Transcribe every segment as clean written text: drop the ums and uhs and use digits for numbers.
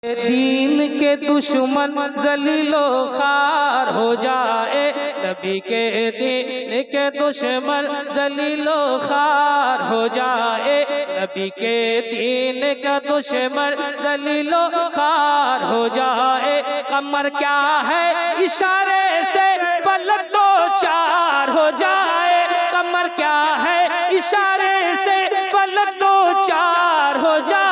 दीन के दुश्मन जलीलो खार हो जाए, नबी के दीन के दुश्मन जलीलो खार हो जाए, नबी के दीन का दुश्मन जलीलो खार हो जाए। कमर क्या है इशारे से फलक दो चार हो जाए, कमर क्या है इशारे से फलक दो चार हो जाए।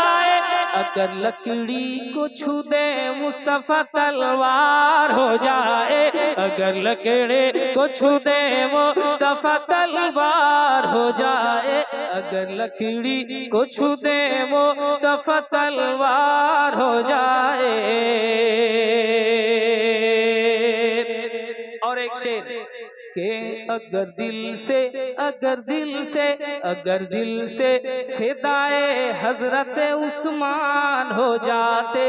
अगर लकड़ी को छू दे मुस्तफा तलवार हो जाए, अगर लकड़ी को छू दे मुस्तफा तलवार हो जाए, अगर लकड़ी को छू दे मुस्तफा तलवार हो जाए। और एक शेर के अगर दिल से अगर दिल से अगर दिल से फिदाए हजरत उस्मान हो जाते,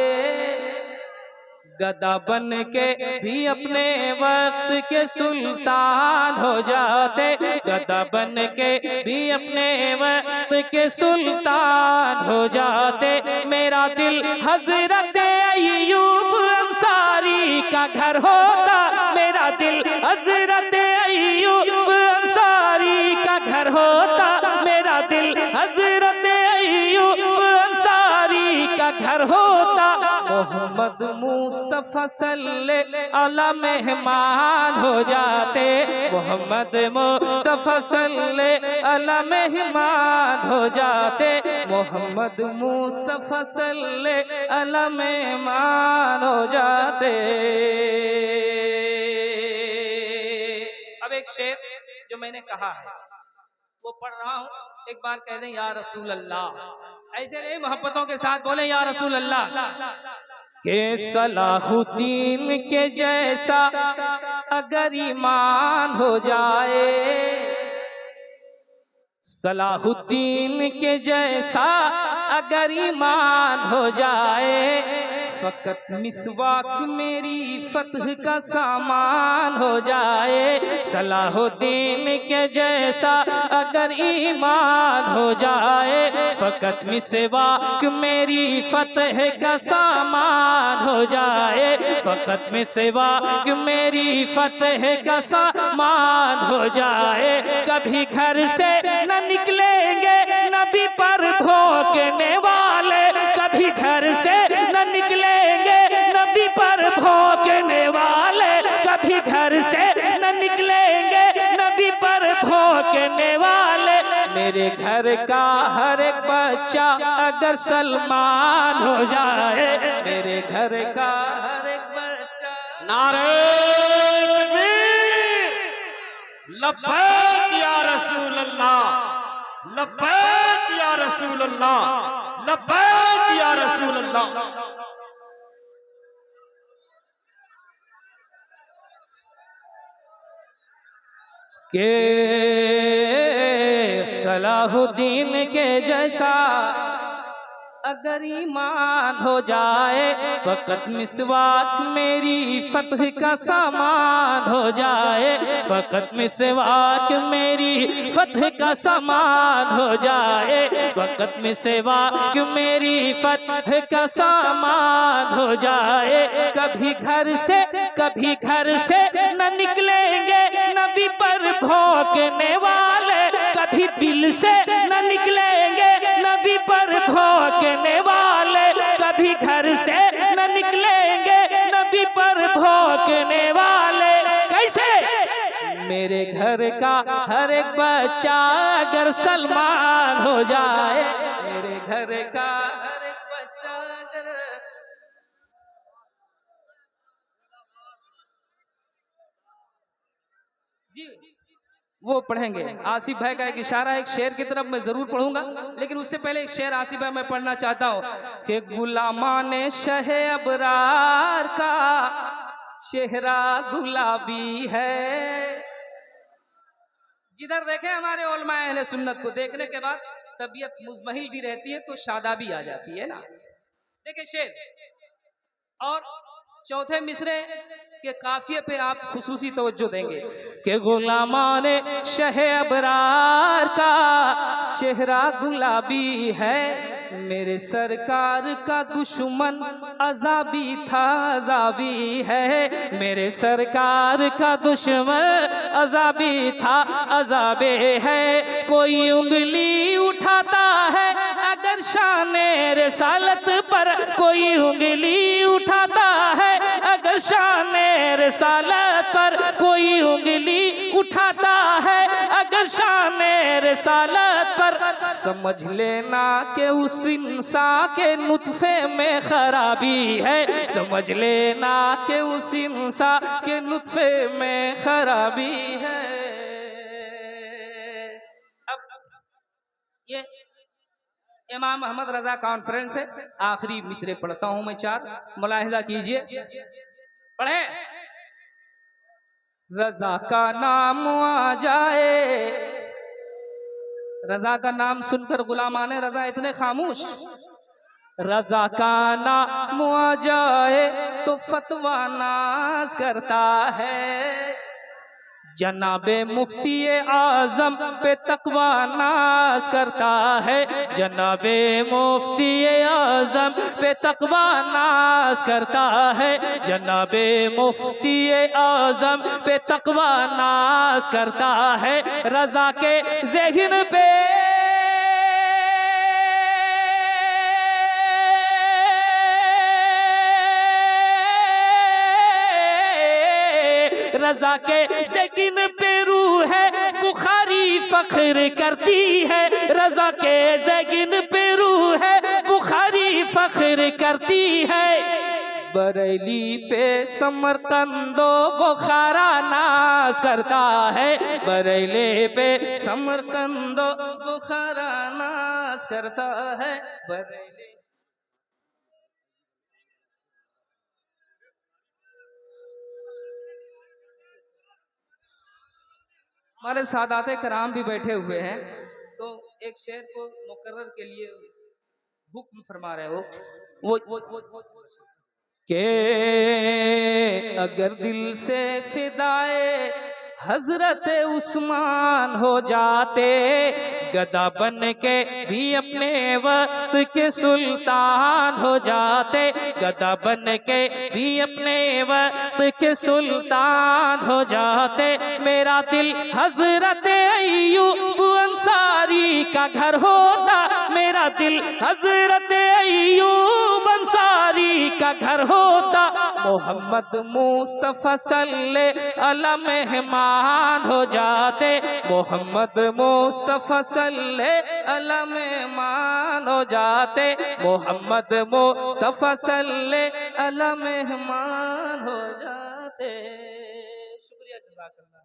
गदा बन के भी अपने वक्त के सुल्तान हो जाते, गदा बन के भी अपने वक्त के सुल्तान हो जाते। मेरा दिल हजरत अय्यूब अंसारी का घर होता, मेरा दिल हजरत अय्यूब अंसारी का घर होता, मेरा दिल हजरत अय्यूब अंसारी का घर होता। मोहम्मद मुस्तफा सल्लल्लाहु अलैहि मेहमान हो जाते, मोहम्मद मुस्तफा सल्लल्लाहु अलैहि मेहमान हो जाते, मोहम्मद मुस्तफा सल्लल्लाहु अलैहि मेहमान हो जाते। अब एक शेर जो मैंने कहा है वो पढ़ रहा हूँ, एक बार कह दें या रसूल अल्लाह, ऐसे नहीं मोहब्बतों के साथ बोले या रसूल अल्लाह। के सलाहुद्दीन के जैसा अगर ईमान हो जाए, सलाहुद्दीन के जैसा अगर ईमान हो जाए, फकत मिसवाक मेरी फतह का सामान हो जाए। सलाहुद्दीन के जैसा अगर ईमान हो जाए, फकत मिसवाक मेरी फतह का सामान हो जाए, फकत मिसवाक मेरी फतह का सामान हो जाए। कभी घर से न निकलेंगे नबी पर भोंकने वाले, कभी घर से न निकलेंगे नबी पर भोंकने वाले, कभी घर से न निकलेंगे नबी पर भोंकने वाले। मेरे घर का हर एक बच्चा अगर सलमान हो जाए, मेरे घर का हर एक बच्चा। नारे तकबीर, लब्बैक या रसूल अल्लाह, लब्बैक या रसूल अल्लाह, लब्बैक या रसूल अल्लाह। के सलाहुद्दीन के जैसा अगर ईमान हो जाए, फकत मिसवाक मेरी फतह का सामान हो जाए, फकत मिसवाक मेरी फतह का सामान हो जाए, फकत मिसवाक मेरी फतह का सामान हो जाए। कभी घर से न निकलेंगे नबी पर भोंकने वाले, कभी दिल से न निकलेंगे नबी पर भोंकने वाले, कभी घर से न निकलेंगे नबी पर भोंकने वाले। कैसे? मेरे घर का हर एक बच्चा अगर सलमान हो जाए, मेरे घर का हर एक बच्चा अगर। जी वो पढ़ेंगे। आसिफ भाई का एक इशारा एक शेर की तरफ मैं जरूर पढ़ूंगा, लेकिन उससे पहले एक शेर आसिफ भाई मैं पढ़ना चाहता हूँ कि गुलामाने शहे अबरार का चेहरा गुलाबी है। जिधर देखे हमारे उलमाए अहले सुन्नत को, देखने के बाद तबीयत मुज़महिल भी रहती है तो शादाबी आ जाती है ना। देखिए शेर और चौथे मिसरे के काफिये पे आप खुसूसी तवज्जो देंगे कि गुलामाने शहे अबरार का चेहरा गुलाबी है, मेरे सरकार का दुश्मन अज़ाबी था अज़ाबी है, मेरे सरकार का दुश्मन अज़ाबी था अज़ाबे है। कोई उंगली उठाता है अगर शाने रिसालत पर, कोई उंगली उठाता है अगर शाने रिसालत पर, कोई उंगली उठाता है अगर शाने रिसालत पर, समझ लेना कि उस इंसान के नुत्फे में खराबी है, समझ लेना कि उस इंसान के नुत्फे में खराबी है। अब ये इमाम अहमद रजा कॉन्फ्रेंस है, आखिरी मिसरे पढ़ता हूं मैं 4, मुलाहिजा कीजिए, पढ़े। रजा का नाम आ जाए, रजा का नाम सुनकर गुलामाने रजा इतने खामोश। रजा का नाम आ जाए तो फतवा नाज करता है, जनाबे मुफ्ती आजम पे तकवा नाज करता है, जनाबे मुफ्ती आजम पे तकवा नाज करता है, जनाबे मुफ्ती आजम पे तकवा नाज करता है। रजा के ज़हन पे रजा के ज़हन पे रूह है बुखारी फख्र करती है, रजा के ज़हन पे रूह है बुखारी फख्र करती है। बरेली पे समरकंदो बुखारा नाज करता है, बरेली पे समरकंदो बुखारा नाज करता है। बरेली हमारे सादाते कराम भी बैठे हुए हैं, तो एक शेर को मुकर्रर के लिए हुक्म फरमा रहे हो, वो के अगर दिल से फिदाए हजरत उस्मान हो जाते, गदा बन के भी अपने वक्त के सुल्तान हो जाते, गदा बन के भी अपने वक्त के सुल्तान हो जाते। मेरा दिल हजरत अय्यूब अंसारी का घर होता, मेरा दिल हजरत अय्यूब अंसारी का घर होता। मोहम्मद मुस्तफा सल्लल्लाहु अलैहि मेहमान हो जाते, मोहम्मद मुस्तफा सल्लल्लाहु अलैहि मेहमान हो जाते, मोहम्मद मुस्तफा सल्लल्लाहु अलैहि मेहमान हो जाते। शुक्रिया, जज़ाकल्लाह।